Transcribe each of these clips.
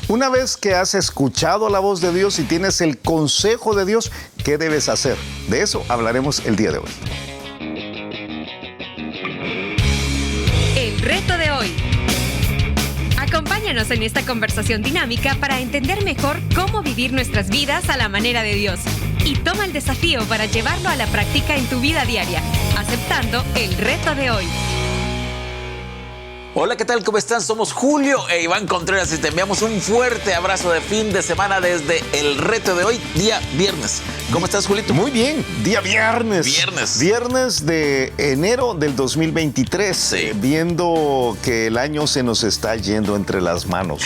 Una vez que has escuchado la voz de Dios y tienes el consejo de Dios, ¿qué debes hacer? De eso hablaremos el día de hoy. El reto de hoy. Acompáñanos en esta conversación dinámica para entender mejor cómo vivir nuestras vidas a la manera de Dios. Y toma el desafío para llevarlo a la práctica en tu vida diaria, aceptando el reto de hoy. Hola, ¿qué tal? ¿Cómo están? Somos Julio e Iván Contreras y te enviamos un fuerte abrazo de fin de semana desde el reto de hoy, día viernes. ¿Cómo estás, Julito? Muy bien, día viernes. Viernes de enero del 2023. Sí. Viendo que el año se nos está yendo entre las manos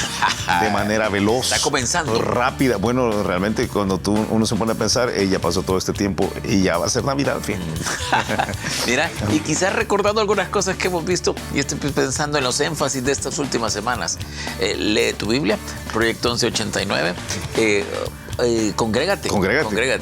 de manera veloz. Está comenzando. Rápida. Bueno, realmente cuando uno se pone a pensar, ya pasó todo este tiempo y ya va a ser Navidad al fin. Mira, y quizás recordando algunas cosas que hemos visto y estoy pensando en los énfasis de estas últimas semanas. Lee tu Biblia, Proyecto 1189. Congrégate.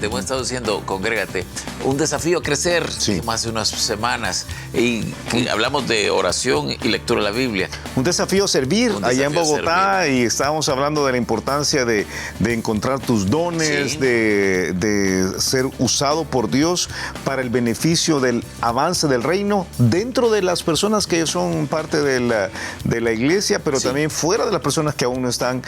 Hemos estado diciendo congrégate. Un desafío a crecer, sí. Más de unas semanas. Y hablamos de oración y lectura de la Biblia. Un desafío a servir allá en Bogotá, y estábamos hablando de la importancia de encontrar tus dones, sí. de ser usado por Dios para el beneficio del avance del reino dentro de las personas que son parte de la iglesia, pero sí. También fuera de las personas que aún no están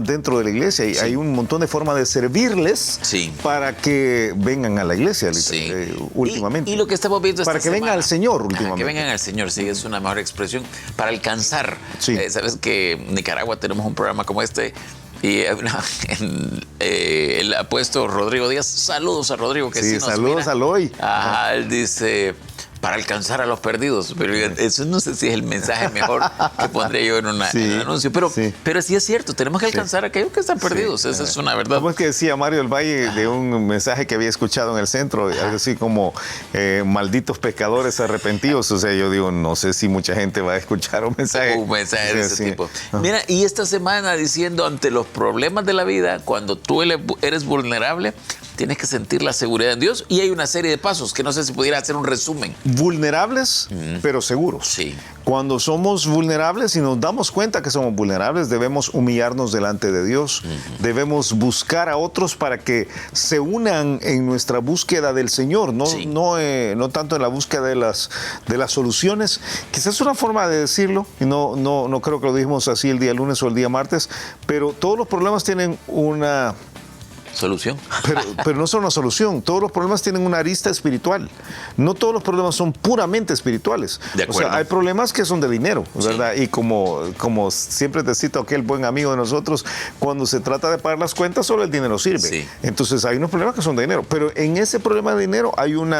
dentro de la iglesia. Y sí. hay un montón de formas de servirles, sí. Para que vengan a la iglesia, sí. Últimamente. Y lo que estamos viendo para que vengan al Señor últimamente. Para que vengan al Señor, sí, es una mejor expresión. Para alcanzar. Sí. Sabes que en Nicaragua tenemos un programa como este. Y él ha puesto Rodrigo Díaz. Saludos a Rodrigo, que sí nos saludos mira. Al hoy. Él dice, para alcanzar a los perdidos. Pero eso no sé si es el mensaje mejor que pondría yo en un anuncio. Pero sí es cierto, tenemos que alcanzar a aquellos que están perdidos. Esa es una verdad. ¿Cómo es que decía Mario del Valle de un mensaje que había escuchado en el centro? Algo así como, malditos pecadores arrepentidos. O sea, yo digo, no sé si mucha gente va a escuchar un mensaje. Un mensaje de ese tipo. Mira, y esta semana diciendo, ante los problemas de la vida, cuando tú eres vulnerable, tienes que sentir la seguridad en Dios, y hay una serie de pasos que no sé si pudiera hacer un resumen. Vulnerables, pero seguros. Sí. Cuando somos vulnerables y nos damos cuenta que somos vulnerables, debemos humillarnos delante de Dios. Debemos buscar a otros para que se unan en nuestra búsqueda del Señor, no tanto en la búsqueda de las soluciones. Quizás es una forma de decirlo, y no creo que lo dijimos así el día lunes o el día martes, pero todos los problemas tienen una solución. Pero no son una solución. Todos los problemas tienen una arista espiritual. No todos los problemas son puramente espirituales. De acuerdo. O sea, hay problemas que son de dinero, ¿verdad? Sí. Y como siempre te cito aquel buen amigo de nosotros, cuando se trata de pagar las cuentas, solo el dinero sirve. Sí. Entonces hay unos problemas que son de dinero. Pero en ese problema de dinero hay un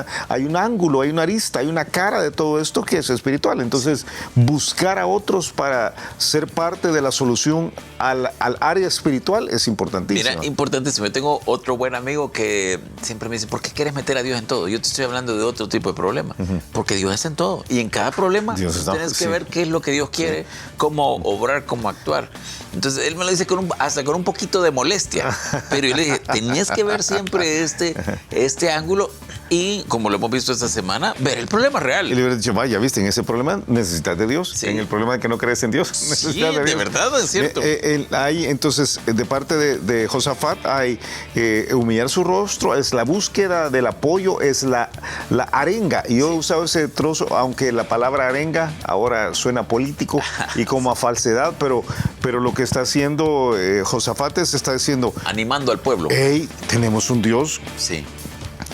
ángulo, hay una arista, hay una cara de todo esto que es espiritual. Entonces, buscar a otros para ser parte de la solución al área espiritual es importantísimo. Mira, importantísimo. Tengo otro buen amigo que siempre me dice, ¿por qué quieres meter a Dios en todo? Yo te estoy hablando de otro tipo de problema. Porque Dios es en todo. Y en cada problema tienes que ver qué es lo que Dios quiere, cómo obrar, cómo actuar. Entonces, él me lo dice hasta con un poquito de molestia. Pero yo le dije, tenías que ver siempre este ángulo y, como lo hemos visto esta semana, ver el problema real. Y le hubiera dicho, vaya, viste, en ese problema necesitas de Dios. Sí. En el problema de que no crees en Dios, necesitas de Dios. De verdad, es cierto. Entonces, de parte de Josafat hay humillar su rostro, es la búsqueda del apoyo, es la arenga. Y yo he usado ese trozo, aunque la palabra arenga ahora suena político y como a falsedad, pero lo que está haciendo Josafat está diciendo, animando al pueblo. Hey, tenemos un Dios. Sí.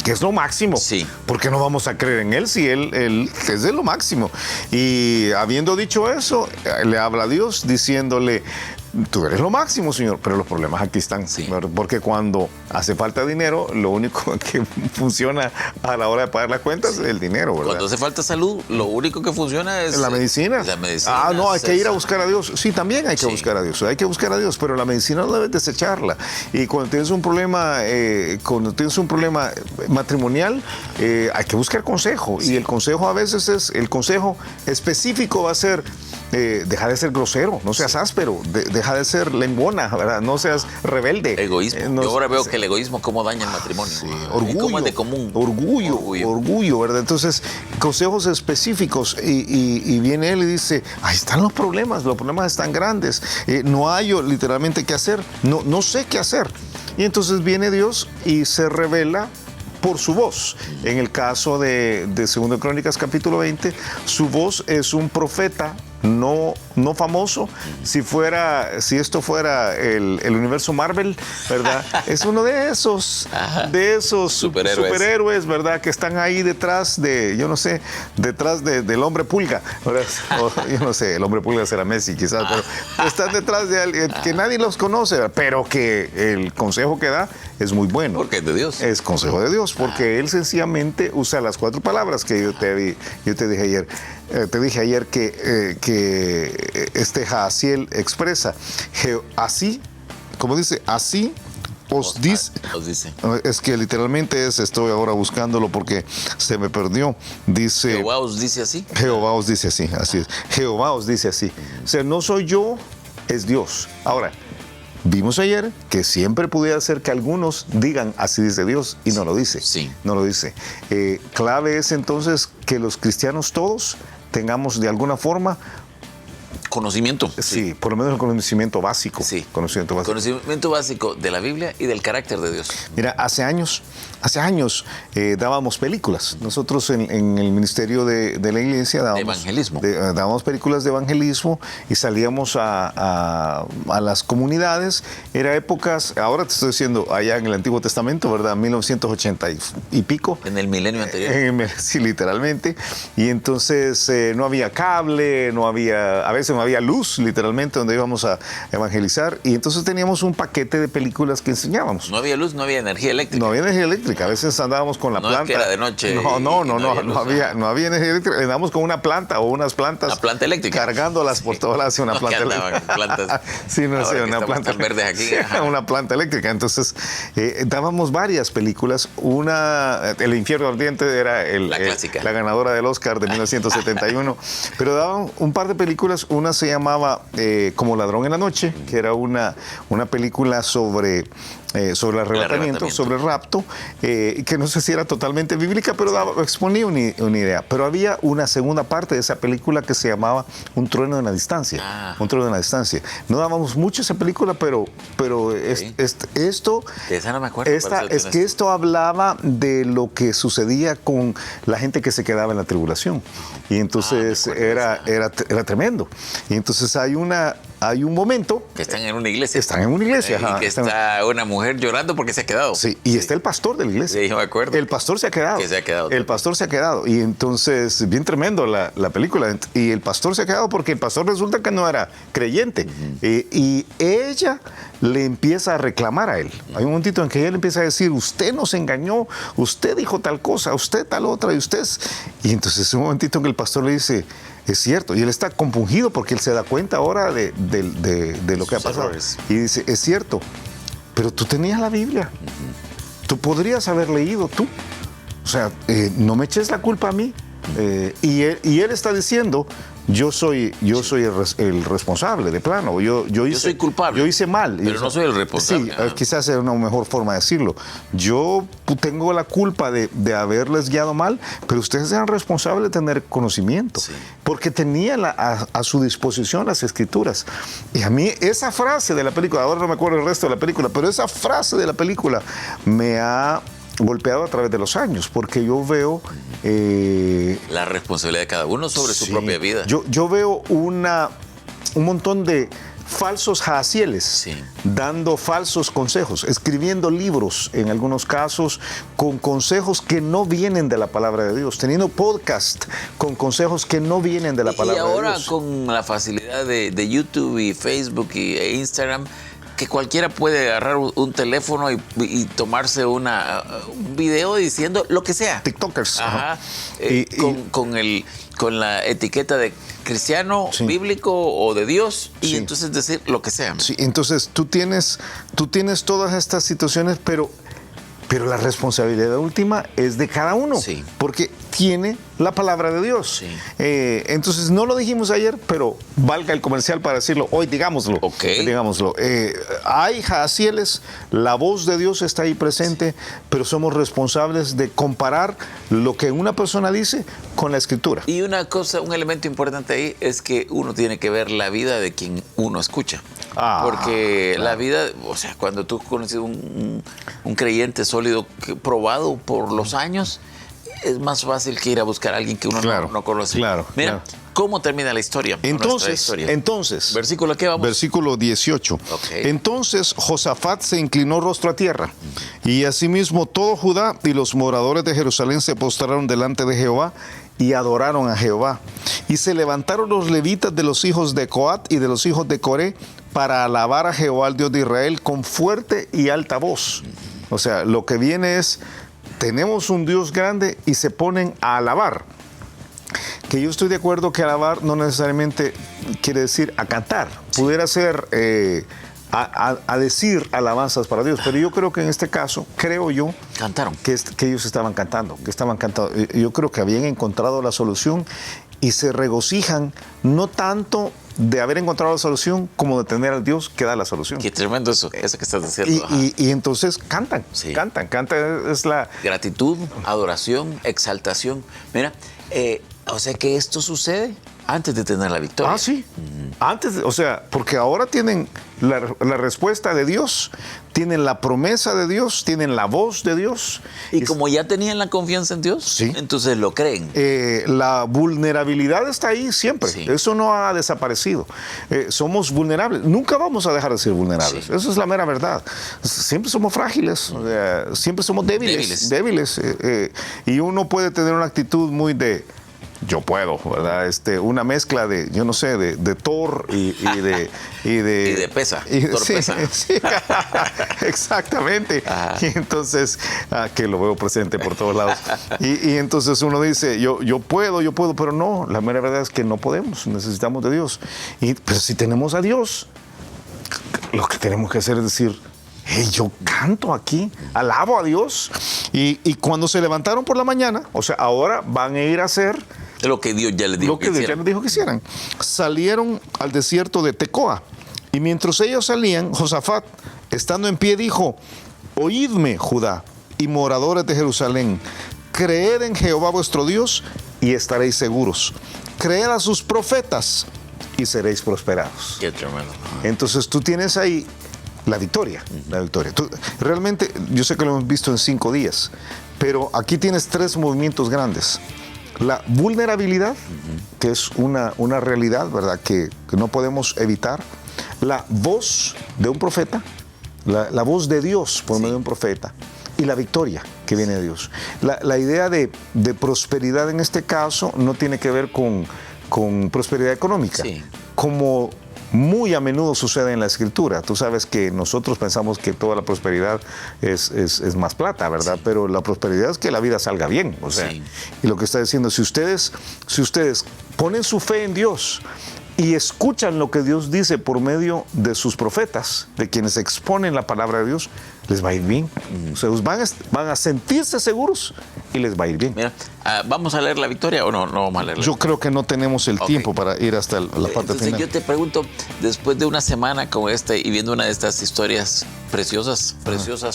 Que es lo máximo. Sí. ¿Por qué no vamos a creer en Él si Él es de lo máximo? Y habiendo dicho eso, le habla a Dios diciéndole, tú eres lo máximo, Señor, pero los problemas aquí están. Sí. Porque cuando hace falta dinero, lo único que funciona a la hora de pagar las cuentas es el dinero, ¿verdad? Cuando hace falta salud, lo único que funciona es la medicina. No, hay que ir a buscar a Dios. Sí, también hay que buscar a Dios. Hay que buscar a Dios, pero la medicina no debes desecharla. Y cuando tienes un problema, matrimonial, hay que buscar consejo. Y el consejo a veces el consejo específico va a ser, deja de ser grosero, no seas áspero, deja de ser lengüona, ¿verdad? No seas rebelde. Egoísmo. Yo ahora veo que el egoísmo cómo daña el matrimonio. Sí, Cómo es de común. Orgullo, ¿verdad? Entonces, consejos específicos y viene él y dice, ahí están los problemas están grandes, no hay literalmente qué hacer, no sé qué hacer. Y entonces viene Dios y se revela por su voz. En el caso de 2 Crónicas capítulo 20, su voz es un profeta no famoso. Si esto fuera el universo Marvel, ¿verdad? Es uno de esos superhéroes, ¿verdad? Que están ahí detrás del hombre pulga, ¿verdad? O, yo no sé, el hombre pulga será Messi quizás, pero están detrás de alguien que nadie los conoce, ¿verdad? Pero que el consejo que da es muy bueno. Porque es de Dios. Es consejo de Dios, porque él sencillamente usa las 4 palabras que yo te dije ayer. Te dije ayer que Jahaziel expresa, así, como dice, así os dice. Es que literalmente estoy ahora buscándolo porque se me perdió. Dice, Jehová os dice así. Jehová os dice así, así es. Jehová os dice así. O sea, no soy yo, es Dios. Ahora, vimos ayer que siempre pudiera ser que algunos digan así dice Dios y no lo dice. Sí. No lo dice. Clave es entonces que los cristianos todos tengamos de alguna forma conocimiento. Sí, por lo menos el conocimiento básico. Sí. Conocimiento básico de la Biblia y del carácter de Dios. Mira, hace años dábamos películas. Nosotros en el ministerio de la iglesia dábamos películas de evangelismo y salíamos a las comunidades. Era épocas, ahora te estoy diciendo, allá en el Antiguo Testamento, ¿verdad? 1980 y pico. En el milenio anterior. Sí, literalmente. Y entonces no había cable, a veces no había luz, literalmente, donde íbamos a evangelizar. Y entonces teníamos un paquete de películas que enseñábamos. No había luz, no había energía eléctrica. No había energía eléctrica. A veces andábamos con la planta. No es que era de noche. No había energía eléctrica. Andábamos con una planta o unas plantas. Una planta eléctrica. Cargándolas por todas las. Una planta eléctrica. Plantas. Sí, no sé, una planta verdes aquí. Una planta eléctrica. Entonces, dábamos varias películas. El infierno ardiente era la ganadora del Oscar de 1971. Pero daban un par de películas. Una se llamaba Como ladrón en la noche, que era una película sobre el arrebatamiento, sobre el rapto, que no sé si era totalmente bíblica, pero exponía una idea. Pero había una segunda parte de esa película que se llamaba Un trueno en la distancia. Un trueno en la distancia. No dábamos mucho esa película, pero esto... De esa no me acuerdo. Esto hablaba de lo que sucedía con la gente que se quedaba en la tribulación. Y entonces era tremendo. Y entonces hay un momento... Que están en una iglesia. Están en una iglesia. Y que está una mujer llorando porque se ha quedado. Sí, y está el pastor de la iglesia. Sí, yo me acuerdo. El pastor se ha quedado. Que se ha quedado. El pastor se ha quedado. Y entonces, bien tremendo la película. Y el pastor se ha quedado porque el pastor resulta que no era creyente. Y ella le empieza a reclamar a él. Hay un momentito en que ella le empieza a decir, usted nos engañó, usted dijo tal cosa, usted tal otra, y usted... Y entonces es un momentito en que el pastor le dice... Es cierto, y él está compungido porque él se da cuenta ahora de lo que ha pasado. Errores. Y dice, es cierto, pero tú tenías la Biblia. Tú podrías haber leído tú. O sea, no me eches la culpa a mí. Y él está diciendo, yo soy el responsable, de plano. Yo soy culpable. Yo hice mal. Pero no soy el responsable. Sí, quizás sea una mejor forma de decirlo. Yo tengo la culpa de haberles guiado mal, pero ustedes eran responsables de tener conocimiento. Sí. Porque tenían a su disposición las escrituras. Y a mí esa frase de la película, ahora no me acuerdo el resto de la película, pero esa frase de la película me ha golpeado a través de los años, porque yo veo... la responsabilidad de cada uno sobre su propia vida. Yo veo un montón de falsos Jahazieles dando falsos consejos, escribiendo libros, en algunos casos, con consejos que no vienen de la palabra de Dios, teniendo podcast con consejos que no vienen de la palabra de Dios. Y ahora con la facilidad de YouTube y Facebook e Instagram, que cualquiera puede agarrar un teléfono y tomarse un video diciendo lo que sea. TikTokers. Ajá. Con la etiqueta de cristiano, bíblico o de Dios, y entonces decir lo que sea. Sí, entonces tú tienes todas estas situaciones, pero la responsabilidad última es de cada uno. Sí. Porque tiene la palabra de Dios. Sí. Entonces, no lo dijimos ayer, pero valga el comercial para decirlo hoy, digámoslo. Ok. Digámoslo. Hay Jahazieles, la voz de Dios está ahí presente, pero somos responsables de comparar lo que una persona dice con la Escritura. Y una cosa, un elemento importante ahí es que uno tiene que ver la vida de quien uno escucha. Porque la vida, o sea, cuando tú conoces un creyente sólido, probado por los años, es más fácil que ir a buscar a alguien que uno no conoce. Mira, ¿cómo termina la historia? Entonces, ¿versículo qué vamos? Versículo 18. Okay. Entonces Josafat se inclinó rostro a tierra, y asimismo todo Judá y los moradores de Jerusalén se postraron delante de Jehová y adoraron a Jehová. Y se levantaron los levitas de los hijos de Coat y de los hijos de Coré para alabar a Jehová, el Dios de Israel, con fuerte y alta voz. O sea, lo que viene es, tenemos un Dios grande, y se ponen a alabar. Que yo estoy de acuerdo que alabar no necesariamente quiere decir a cantar. Pudiera ser a decir alabanzas para Dios, pero yo creo que en este caso, creo yo, cantaron, que ellos estaban cantando, Yo creo que habían encontrado la solución y se regocijan, no tanto de haber encontrado la solución como de tener al Dios que da la solución. Qué tremendo eso que estás diciendo. Y entonces cantan, es la gratitud, adoración, exaltación. Mira, o sea que esto sucede antes de tener la victoria. Sí. Antes, o sea, porque ahora tienen la respuesta de Dios, tienen la promesa de Dios, tienen la voz de Dios. Y como ya tenían la confianza en Dios, sí, entonces lo creen. La vulnerabilidad está ahí siempre. Sí. Eso no ha desaparecido. Somos vulnerables. Nunca vamos a dejar de ser vulnerables. Sí. Eso es la mera verdad. Siempre somos frágiles. Siempre somos débiles. Y uno puede tener una actitud muy de yo puedo, ¿verdad? Una mezcla de, yo no sé, de Thor y de y de pesa. Thor pesa. Sí, exactamente. Y entonces, que lo veo presente por todos lados. Y entonces uno dice, yo puedo, pero no, la mera verdad es que no podemos, necesitamos de Dios. Pero si tenemos a Dios, lo que tenemos que hacer es decir, hey, yo canto aquí, alabo a Dios. Y cuando se levantaron por la mañana, o sea, ahora van a ir a hacer lo que Dios ya les dijo que hicieran. Salieron al desierto de Tecoa. Y mientras ellos salían, Josafat, estando en pie, dijo, oídme, Judá, y moradores de Jerusalén, creed en Jehová vuestro Dios y estaréis seguros. Creed a sus profetas y seréis prosperados. Qué tremendo. Entonces tú tienes ahí la victoria. Realmente, yo sé que lo hemos visto en 5 días, pero aquí tienes 3 movimientos grandes. La vulnerabilidad, que es una realidad, ¿verdad?, que no podemos evitar. La voz de un profeta, la voz de Dios por medio de un profeta, y la victoria que viene de Dios. La idea de prosperidad en este caso no tiene que ver con prosperidad económica, como muy a menudo sucede en la Escritura. Tú sabes que nosotros pensamos que toda la prosperidad es más plata, ¿verdad? Sí. Pero la prosperidad es que la vida salga bien. O sea, y lo que está diciendo, si ustedes ponen su fe en Dios y escuchan lo que Dios dice por medio de sus profetas, de quienes exponen la palabra de Dios, les va a ir bien. O sea, van a sentirse seguros y les va a ir bien. Mira, ¿vamos a leer la victoria o no vamos a leerla? Yo creo que no tenemos el tiempo para ir hasta la parte Entonces, final. Yo te pregunto, después de una semana como esta y viendo una de estas historias preciosas,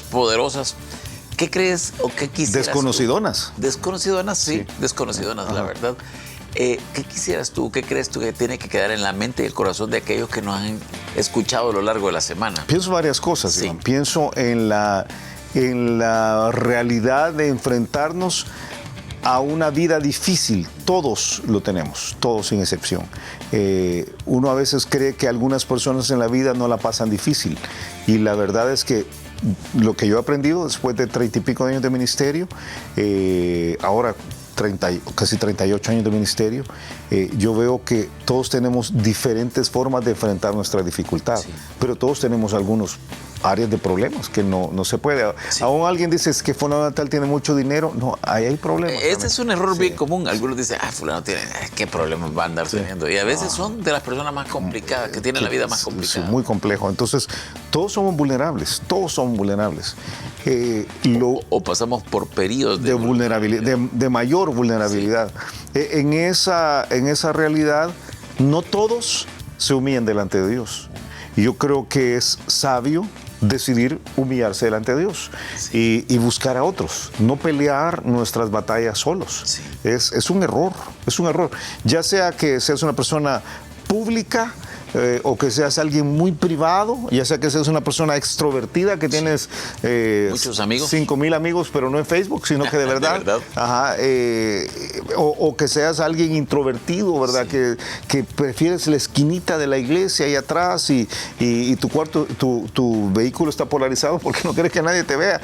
poderosas, ¿qué crees o qué quisieras? Desconocidonas. Desconocidonas, sí. Desconocidonas, la verdad. ¿Qué quisieras tú, qué crees tú que tiene que quedar en la mente y el corazón de aquellos que nos han escuchado a lo largo de la semana? Pienso varias cosas, Iván. Pienso en la realidad de enfrentarnos a una vida difícil. Todos lo tenemos, todos sin excepción. Uno a veces cree que algunas personas en la vida no la pasan difícil, y la verdad es que lo que yo he aprendido después de 30 y pico años de ministerio, ahora casi 38 años de ministerio, yo veo que todos tenemos diferentes formas de enfrentar nuestra dificultad, pero todos tenemos algunos áreas de problemas que no se puede. Sí. Aún alguien dice que fulano de tal tiene mucho dinero. No, ahí hay problemas. Este es un error bien común. Algunos dicen, fulano tiene, ¿qué problemas va a andar teniendo? Y a veces son de las personas más complicadas, que tienen la vida más complicada. Sí, muy complejo. Entonces, todos somos vulnerables. O pasamos por periodos de vulnerabilidad, de mayor vulnerabilidad. Sí. En esa realidad, no todos se humillan delante de Dios. Y yo creo que es sabio decidir humillarse delante de Dios, sí, y buscar a otros, no pelear nuestras batallas solos. Sí. Es un error, ya sea que seas una persona pública, o que seas alguien muy privado, ya sea que seas una persona extrovertida, que tienes muchos amigos, 5,000 amigos, pero no en Facebook, sino que de verdad. ¿De verdad? Ajá, o que seas alguien introvertido, ¿verdad? Sí. Que prefieres la esquinita de la iglesia ahí atrás y tu cuarto, tu vehículo está polarizado porque no quieres que nadie te vea.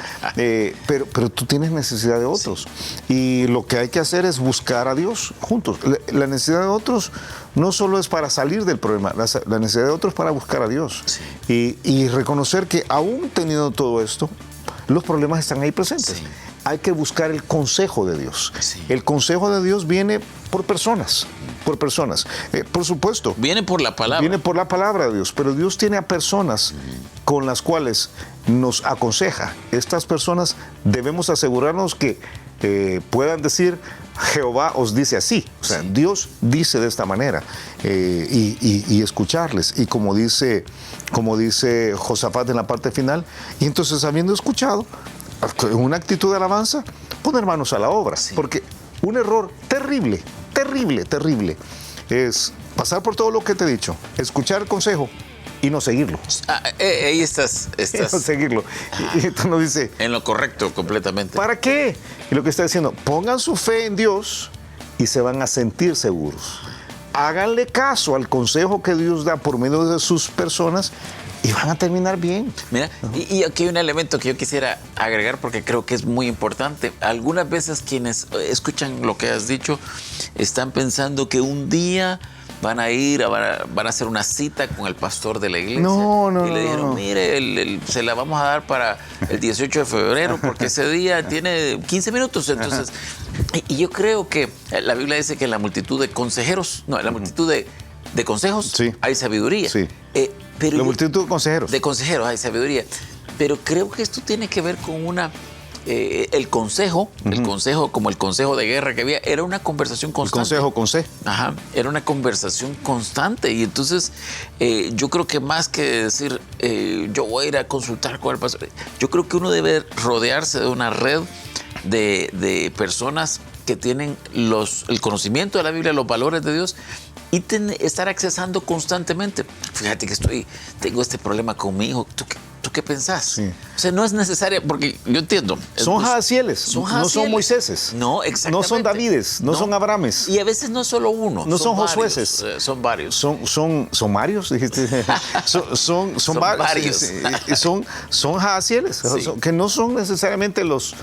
Pero tú tienes necesidad de otros. Sí. Y lo que hay que hacer es buscar a Dios juntos. La necesidad de otros no solo es para salir del problema, la necesidad de otros es para buscar a Dios. Sí. Y reconocer que aún teniendo todo esto, los problemas están ahí presentes. Sí. Hay que buscar el consejo de Dios. Sí. El consejo de Dios viene por personas. Por supuesto. Viene por la palabra. Viene por la palabra de Dios, pero Dios tiene a personas con las cuales nos aconseja. Estas personas debemos asegurarnos que puedan decir, Jehová os dice así, o sea, sí, Dios dice de esta manera, y escucharles, y como dice Josafat en la parte final, y entonces habiendo escuchado, en una actitud de alabanza, poner manos a la obra, sí, porque un error terrible es pasar por todo lo que te he dicho, escuchar el consejo y no seguirlo. Ahí estás. No seguirlo. Y esto nos dice... En lo correcto, completamente. ¿Para qué? Y lo que está diciendo, pongan su fe en Dios y se van a sentir seguros. Háganle caso al consejo que Dios da por medio de sus personas y van a terminar bien. Mira, y aquí hay un elemento que yo quisiera agregar porque creo que es muy importante. Algunas veces quienes escuchan lo que has dicho están pensando que un día van a hacer una cita con el pastor de la iglesia. Y le dijeron, mire, se la vamos a dar para el 18 de febrero porque ese día tiene 15 minutos. Entonces, y yo creo que la Biblia dice que en la multitud de consejeros, en la multitud de consejos, sí, hay sabiduría. Sí. La multitud de consejeros. De consejeros hay sabiduría. Pero creo que esto tiene que ver con el consejo como el consejo de guerra que había, era una conversación constante. El consejo con C. Ajá, era una conversación constante y entonces yo creo que más que decir yo voy a ir a consultar con el pastor, yo creo que uno debe rodearse de una red de personas que tienen el conocimiento de la Biblia, los valores de Dios y estar accesando constantemente. Fíjate que tengo este problema con mi hijo. ¿Tú qué pensás? Sí. O sea, no es necesario, porque yo entiendo. Son Jaazieles, no son Moiséses. No, exactamente. No son Davides, no son Abrames. Y a veces no solo uno. No son Josuéses. Son varios. ¿Son varios? Dijiste. son varios. Son Jaazieles, sí, que no son necesariamente los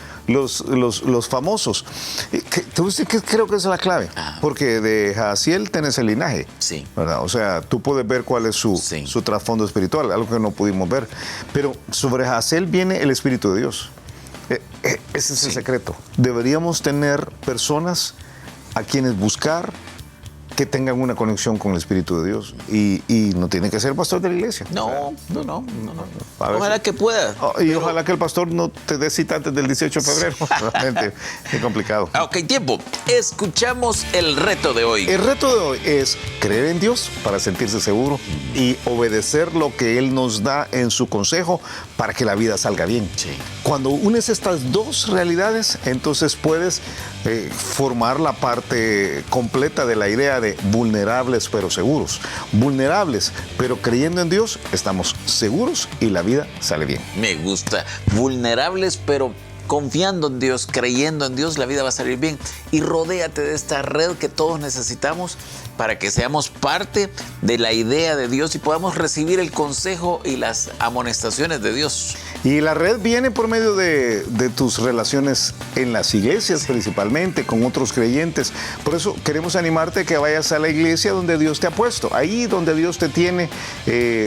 famosos. Que creo que esa es la clave. Porque de Jaaziel tenés el linaje. Sí. ¿Verdad? O sea, tú puedes ver cuál es su trasfondo espiritual, algo que no pudimos ver. Pero sobre Jaaziel viene el Espíritu de Dios. Ese es el secreto. Deberíamos tener personas a quienes buscar que tengan una conexión con el Espíritu de Dios. Y no tiene que ser el pastor de la iglesia. No. Ojalá que pueda. Ojalá que el pastor no te dé cita antes del 18 de febrero. Realmente, es complicado. Ok, tiempo. Escuchamos el reto de hoy. El reto de hoy es creer en Dios para sentirse seguro y obedecer lo que Él nos da en su consejo para que la vida salga bien. Sí. Cuando unes estas dos realidades, entonces puedes formar la parte completa de la idea de vulnerables pero seguros. Vulnerables, pero creyendo en Dios, estamos seguros y la vida sale bien. Me gusta. Vulnerables, pero confiando en Dios, creyendo en Dios, la vida va a salir bien. Y rodéate de esta red que todos necesitamos para que seamos parte de la idea de Dios y podamos recibir el consejo y las amonestaciones de Dios. Y la red viene por medio de tus relaciones en las iglesias, principalmente, con otros creyentes. Por eso queremos animarte a que vayas a la iglesia donde Dios te ha puesto. Ahí donde Dios te tiene,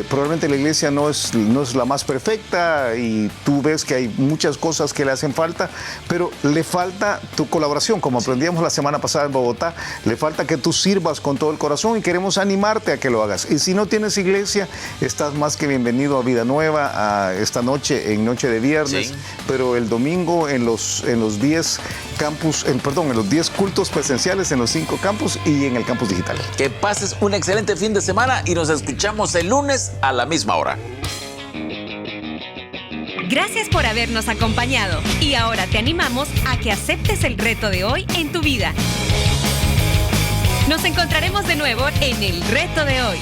probablemente la iglesia no es la más perfecta y tú ves que hay muchas cosas que le hacen falta, pero le falta tu colaboración. Como aprendíamos la semana pasada en Bogotá, le falta que tú sirvas con todo el corazón y queremos animarte a que lo hagas. Y si no tienes iglesia, estás más que bienvenido a Vida Nueva, a esta noche, en noche de viernes, sí. Pero el domingo en los 10 campus, en los 10 cultos presenciales en los 5 campus y en el campus digital. Que pases un excelente fin de semana y nos escuchamos el lunes a la misma hora. Gracias por habernos acompañado y ahora te animamos a que aceptes el reto de hoy en tu vida. Nos encontraremos de nuevo en el reto de hoy.